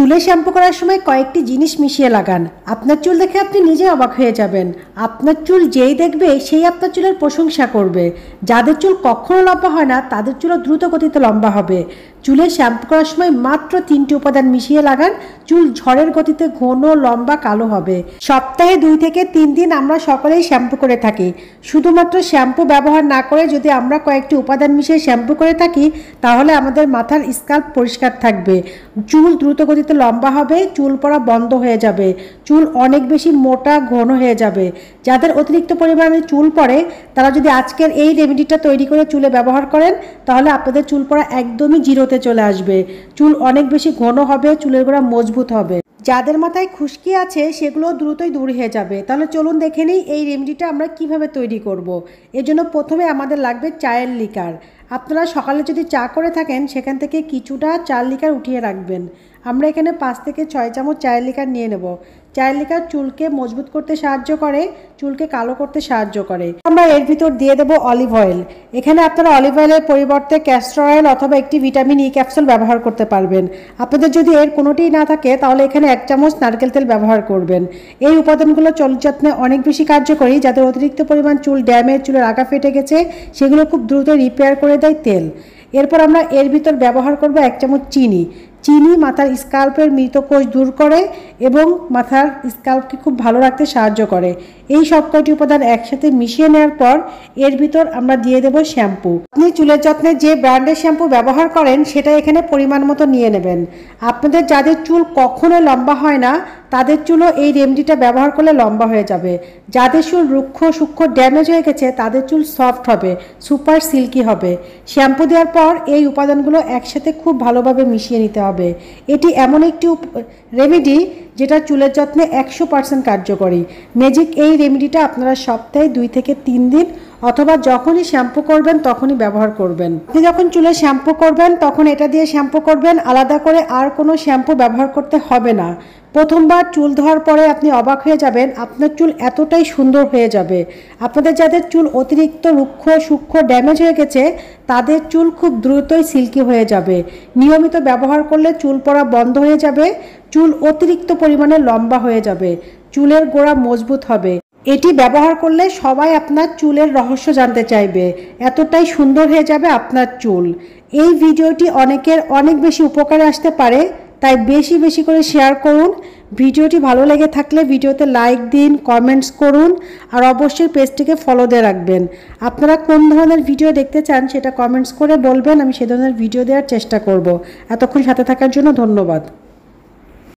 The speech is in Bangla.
চুলে শ্যাম্পু করার সময় কয়েকটি জিনিস মিশিয়ে লাগান। আপনার চুল দেখে আপনি নিজে অবাক হয়ে যাবেন। আপনার চুল যেই দেখবে সেই আপনার চুলের প্রশংসা করবে। যাদের চুল কখনো লম্বা হয় না তাদের চুলও দ্রুত গতিতে লম্বা হবে। চুলে শ্যাম্পু করার সময় মাত্র 3টি উপাদান মিশিয়ে লাগান, চুল ঝড়ের গতিতে ঘন, লম্বা, কালো হবে। সপ্তাহে 2 থেকে 3 দিন আমরা সকলেই শ্যাম্পু করে থাকি। শুধুমাত্র শ্যাম্পু ব্যবহার না করে যদি আমরা কয়েকটি উপাদান মিশিয়ে শ্যাম্পু করে থাকি তাহলে আমাদের মাথার স্ক্যাল্প পরিষ্কার থাকবে, চুল দ্রুত গতিতে লম্বা হবে, চুল পড়া বন্ধ হয়ে যাবে, চুল অনেক বেশি মোটা ঘন হয়ে যাবে। যাদের অতিরিক্ত পরিমাণে চুল পড়ে তারা যদি আজকের এই রেমেডিটা তৈরি করে চুলে ব্যবহার করেন তাহলে আপনাদের চুল পড়া একদমই জিরোতে চলে আসবে, চুল অনেক বেশি ঘন হবে, চুলের গোড়া মজবুত হবে। যাদের মাথায় খুশকি আছে সেগুলো দ্রুতই দূর হয়ে যাবে। তাহলে চলুন দেখে নিই এই রেমেডিটা আমরা কিভাবে তৈরি করব। এর জন্য প্রথমে আমাদের লাগবে চায়ের লিকার। আপনারা সকালে যদি চা করে থাকেন সেখান থেকে কিছুটা চার লিকার উঠিয়ে রাখবেন। আমরা এখানে 5 থেকে 6 চামচ চায়ের লিকার নিয়ে নেব। চায়ের লিকার চুলকে মজবুত করতে সাহায্য করে, চুলকে কালো করতে সাহায্য করে। আমরা এর ভিতর দিয়ে দেব অলিভ অয়েল। এখানে আপনারা অলিভ অয়েলের পরিবর্তে ক্যাস্টর অয়েল অথবা একটি ভিটামিন ই ক্যাপসুল ব্যবহার করতে পারবেন। আপনাদের যদি এর কোনোটিই না থাকে তাহলে এখানে 1 চামচ নারকেল তেল ব্যবহার করবেন। এই উপাদানগুলো চুল যত্নে অনেক বেশি কার্যকরী। যাদের অতিরিক্ত পরিমাণ চুল ড্যামেজ, চুলের আগা ফেটে গেছে সেগুলো খুব দ্রুত রিপেয়ার করে দেয় তেল। এরপর আমরা এর ভিতর ব্যবহার করব 1 চামচ চিনি। চিনি মাথার স্ক্যাল্পের মৃত কোষ দূর করে এবং মাথার স্ক্যাল্পকে খুব ভালো রাখতে সাহায্য করে। এই সব কয়টি উপাদান একসাথে মিশিয়ে নেওয়ার পর এর ভিতর আমরা দিয়ে দেব শ্যাম্পু। আপনি চুলের যত্নে যে ব্র্যান্ডের শ্যাম্পু ব্যবহার করেন সেটা এখানে পরিমাণ মতো নিয়ে নেবেন। আপনাদের যাদের চুল কখনো লম্বা হয় না তাদের চুলও এই রেমেডিটা ব্যবহার করলে লম্বা হয়ে যাবে। যাদের চুল রুক্ষ, সূক্ষ্ম, ড্যামেজ হয়ে গেছে তাদের চুল সফট হবে, সুপার সিল্কি হবে। শ্যাম্পু দেওয়ার পর এই উপাদানগুলো একসাথে খুব ভালোভাবে মিশিয়ে নিতে হবে। এটি এমন একটি রেমেডি যেটা চুলের যত্নে 100% কার্যকরী। ম্যাজিক এই রেমেডিটা আপনারা সপ্তাহে 2 থেকে 3 দিন অথবা যখনই শ্যাম্পু করবেন তখনই ব্যবহার করবেন। আপনি যখন চুলে শ্যাম্পু করবেন তখন এটা দিয়ে শ্যাম্পু করবেন, আলাদা করে আর কোনো শ্যাম্পু ব্যবহার করতে হবে না। প্রথমবার চুল ধোয়ার পরে আপনি অবাক হয়ে যাবেন, আপনার চুল এতটাই সুন্দর হয়ে যাবে। আপনাদের যাদের চুল অতিরিক্ত রুক্ষ, সূক্ষ্ম, ড্যামেজ হয়ে গেছে তাদের চুল খুব দ্রুতই সিল্কি হয়ে যাবে। নিয়মিত ব্যবহার করলে চুল পড়া বন্ধ হয়ে যাবে, চুল অতিরিক্ত পরিমাণে লম্বা হয়ে যাবে, চুলের গোড়া মজবুত হবে। এটি ব্যবহার করলে সবাই আপনার চুলের রহস্য জানতে চাইবে, এতটাই সুন্দর হয়ে যাবে আপনার চুল। এই ভিডিওটি অনেকের অনেক বেশি উপকারে আসতে পারে, তাই বেশি বেশি করে শেয়ার করুন। ভিডিওটি ভালো লেগে থাকলে ভিডিওতে লাইক দিন, কমেন্টস করুন আর অবশ্যই পেজটিকে ফলো দিয়ে রাখবেন। আপনারা কোন ধরনের ভিডিও দেখতে চান সেটা কমেন্টস করে বলবেন, আমি সে ধরনের ভিডিও দেওয়ার চেষ্টা করব। এতক্ষণ সাথে থাকার জন্য ধন্যবাদ।